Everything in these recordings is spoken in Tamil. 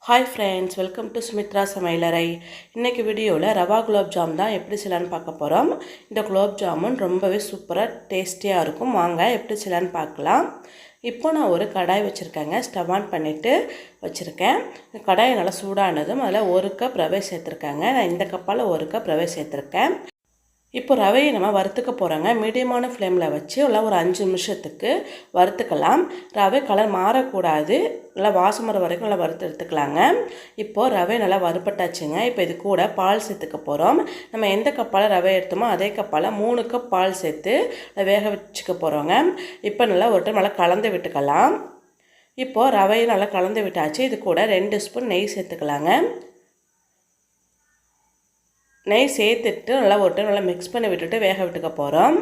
Hi friends, welcome to Sumitra சமையலறை. இன்றைக்கி வீடியோவில் ரவா குலோப் ஜாம் தான் எப்படி செய்யலான்னு பார்க்க போகிறோம். இந்த குலோப் ஜாமுன் ரொம்பவே சூப்பராக டேஸ்டியாக இருக்கும். வாங்க எப்படி செய்யலான்னு பார்க்கலாம். இப்போ நான் ஒரு கடாய் வச்சுருக்கேங்க. ஸ்டவ் ஆன் பண்ணிவிட்டு வச்சுருக்கேன். கடாய் நல்லா சூடானதும் அதில் 1 கப் ரவை சேர்த்துருக்கேங்க. நான் இந்த கப்பால் 1 கப் ரவை சேர்த்துருக்கேன். இப்போ ரவையை நம்ம வறுத்துக்க போகிறோங்க. மீடியமான ஃப்ளேமில் வச்சு ஒரு 5 நிமிஷத்துக்கு வறுத்துக்கலாம். ரவை கலர் மாறக்கூடாது, நல்லா வாசம் வர வரைக்கும் நல்லா வறுத்து எடுத்துக்கலாங்க. இப்போது ரவை நல்லா வறுப்பட்டாச்சுங்க. இப்போ இது கூட பால் சேர்த்துக்க போகிறோம். நம்ம எந்த கப்பால் ரவை எடுத்தோமோ அதே கப்பால் 3 கப் பால் சேர்த்து வேக வச்சுக்க போகிறோங்க. இப்போ நல்லா ஒரு டைம் நல்லா கலந்து விட்டுக்கலாம். இப்போது ரவையை நல்லா கலந்து விட்டாச்சு. இது கூட 2 ஸ்பூன் நெய் சேர்த்துக்கலாங்க. நெய் சேர்த்துட்டு நல்லா ஒரு டைம் நல்லா மிக்ஸ் பண்ணி விட்டுட்டு வேக விட்டுக்க போகிறோம்.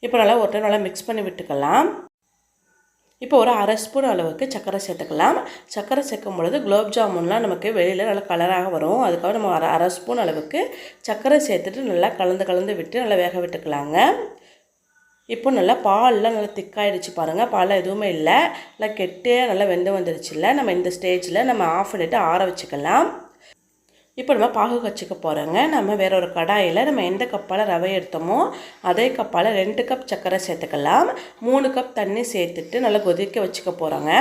இப்போ நல்லா ஒரு டைம் நல்லா மிக்ஸ் பண்ணி விட்டுக்கலாம். இப்போ ஒரு 1/2 ஸ்பூன் அளவுக்கு சர்க்கரை சேர்த்துக்கலாம். சர்க்கரை சேர்க்கும் பொழுது குலோப் ஜாமுன்லாம் நமக்கு வெளியில் நல்லா கலராக வரும். அதுக்காக நம்ம 1/2 ஸ்பூன் அளவுக்கு சர்க்கரை சேர்த்துட்டு நல்லா கலந்து விட்டு நல்லா வேக விட்டுக்கலாங்க. இப்போ நல்லா பால்லாம் நல்லா திக்காயிடுச்சு பாருங்கள். பால்லாம் எதுவுமே இல்லை, நல்லா கெட்டியாக நல்லா வெந்து வந்துடுச்சு. இல்லை, நம்ம இந்த ஸ்டேஜில் நம்ம ஆஃப் பண்ணிவிட்டு ஆற வச்சுக்கலாம். இப்போ நம்ம பாகு வச்சுக்க போகிறோங்க. நம்ம வேற ஒரு கடாயில் நம்ம எந்த கப்பால் ரவை எடுத்தோமோ அதே கப்பால் 2 கப் சர்க்கரை சேர்த்துக்கலாம். 3 கப் தண்ணி சேர்த்துட்டு நல்லா கொதிக்க வச்சுக்க போகிறோங்க.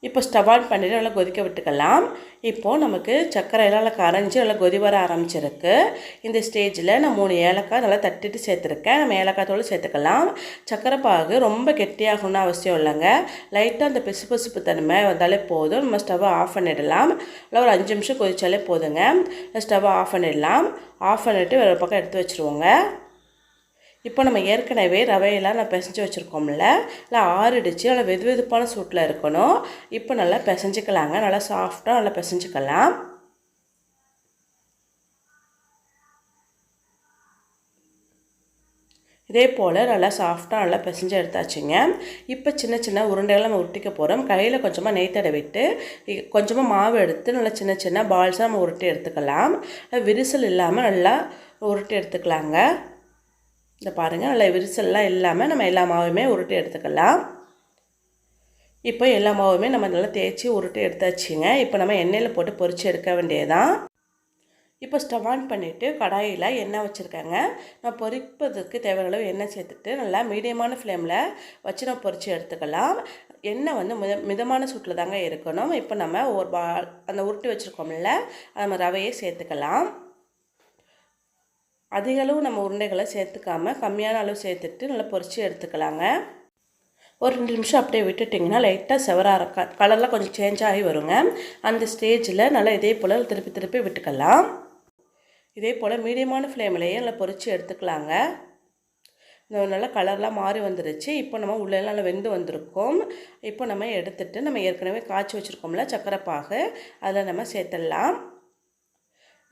இப்போ ஸ்டவ் ஆன் பண்ணிவிட்டு நல்லா கொதிக்க விட்டுக்கலாம். இப்போது நமக்கு சர்க்கரையெல்லாம் நல்லா கரைஞ்சி நல்லா கொதி வர ஆரம்பிச்சிருக்கு. இந்த ஸ்டேஜில் நான் 3 ஏலக்காய் நல்லா தட்டிட்டு சேர்த்துருக்கேன். நம்ம ஏலக்காய் தூள் சேர்த்துக்கலாம். சர்க்கரை பாகு ரொம்ப கெட்டியாகணும்னு அவசியம் இல்லைங்க. லைட்டாக அந்த பிசுபிசுப்பு தன்மை வந்தாலே போதும். நம்ம ஸ்டவ்வை ஆஃப் பண்ணிடலாம். இல்லை ஒரு 5 நிமிஷம் கொதிச்சாலே போதுங்க. ஸ்டவ்வை ஆஃப் பண்ணிடலாம். ஆஃப் பண்ணிவிட்டு வேறு பக்கம் எடுத்து வச்சுருவோங்க. இப்போ நம்ம ஏற்கனவே ரவையெல்லாம் நான் பிசைஞ்சு வச்சுருக்கோம்ல, நல்லா ஆறிடுச்சு. நல்லா வெதுவெதுப்பான சூட்டில் இருக்கணும். இப்போ நல்லா பிசைஞ்சிக்கலாங்க. நல்லா சாஃப்டாக நல்லா பிசைஞ்சிக்கலாம். இதே போல் நல்லா சாஃப்டாக நல்லா பிசைஞ்சு எடுத்தாச்சுங்க. இப்போ சின்ன சின்ன உருண்டைகளை நம்ம உருட்டிக்க போகிறோம். கையில் கொஞ்சமாக நெய் தடவிட்டு கொஞ்சமாக மாவு எடுத்து நல்லா சின்ன சின்ன பால்ஸாக நம்ம உருட்டி எடுத்துக்கலாம். விரிசல் இல்லாமல் நல்லா உருட்டி எடுத்துக்கலாங்க. இந்த பாருங்கள், நல்லா விரிசல்லாம் இல்லாமல் நம்ம எல்லா மாவுமே உருட்டி எடுத்துக்கலாம். இப்போ எல்லா மாவுமே நம்ம நல்லா தேய்ச்சி உருட்டி எடுத்தாச்சுங்க. இப்போ நம்ம எண்ணெயில் போட்டு பொரித்து எடுக்க வேண்டியதுதான். இப்போ ஸ்டவ் ஆன் பண்ணிவிட்டு கடாயில் எண்ணெய் வச்சுருக்கேங்க. நான் பொரிப்பதற்கு தேவையான அளவு எண்ணெய் சேர்த்துட்டு நல்லா மீடியமான ஃப்ளேமில் வச்சு நம்ம பொரித்து எடுத்துக்கலாம். எண்ணெய் வந்து மிதமான சூட்டில் தாங்க இருக்கணும். இப்போ நம்ம அந்த உருட்டி வச்சுருக்கோம்ல, நம்ம ரவையை சேர்த்துக்கலாம். அதிக அளவு நம்ம உருண்டைகளை சேர்த்துக்காமல் கம்மியான அளவு சேர்த்துட்டு நல்லா பொரித்து எடுத்துக்கலாங்க. ஒரு 2 நிமிஷம் அப்படியே விட்டுட்டிங்கன்னா லைட்டாக செவராக கலர்லாம் கொஞ்சம் சேஞ்ச் ஆகி வருங்க. அந்த ஸ்டேஜில் நல்லா இதே போல் திருப்பி விட்டுக்கலாம். இதே போல் மீடியமான ஃப்ளேம்லேயே நல்லா பொரித்து எடுத்துக்கலாங்க. நல்லா கலர்லாம் மாறி வந்துருச்சு. இப்போ நம்ம உள்ளெல்லாம் நல்லா வெந்து வந்திருக்கோம். இப்போ நம்ம எடுத்துகிட்டு நம்ம ஏற்கனவே காய்ச்சி வச்சுருக்கோம்ல சர்க்கரை பாகு, அதில் நம்ம சேர்த்துடலாம்.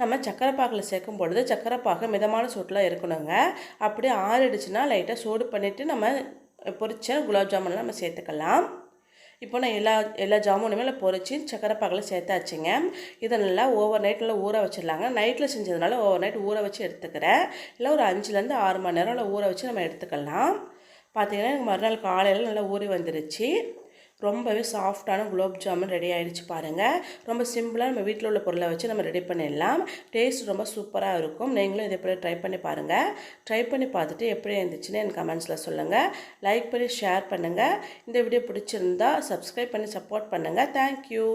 நம்ம சர்க்கரை பாகில் சேர்க்கும் பொழுது சர்க்கரை பாகு மிதமான சூட்டில் இருக்கணுங்க. அப்படியே ஆறிடுச்சுன்னா லைட்டாக சூடு பண்ணிவிட்டு நம்ம பொரிச்ச குலாப் ஜாமுன்லாம் நம்ம சேர்த்துக்கலாம். இப்போ நான் எல்லா ஜாமுனுமே நல்லா பொரித்து சர்க்கரை பாகில் சேர்த்தாச்சுங்க. இதை நல்லா ஓவர் நைட் நல்லா ஊற வச்சிடலாங்க. நைட்டில் செஞ்சதுனால ஓவர் நைட் ஊற வச்சு எடுத்துக்கிறேன். இல்லை ஒரு 5லேருந்து 6 மணி நேரம் நல்லா ஊற வச்சு நம்ம எடுத்துக்கலாம். பார்த்திங்கன்னா எனக்கு மறுநாள் காலையில் நல்லா ஊறி வந்துருச்சு. ரொம்பவே சாஃப்டான குலோப் ஜாமுன் ரெடி ஆகிடுச்சு பாருங்கள். ரொம்ப சிம்பிளாக நம்ம வீட்டில் உள்ள பொருளை வச்சு நம்ம ரெடி பண்ணிடலாம். டேஸ்ட் ரொம்ப சூப்பராக இருக்கும். நீங்களும் இதே போல் ட்ரை பண்ணி பாருங்கள். ட்ரை பண்ணி பார்த்துட்டு எப்படி இருந்துச்சுன்னு எனக்கு கமெண்ட்ஸில் சொல்லுங்கள். லைக் பண்ணி ஷேர் பண்ணுங்கள். இந்த வீடியோ பிடிச்சிருந்தா சப்ஸ்கிரைப் பண்ணி சப்போர்ட் பண்ணுங்கள். தேங்க்யூ.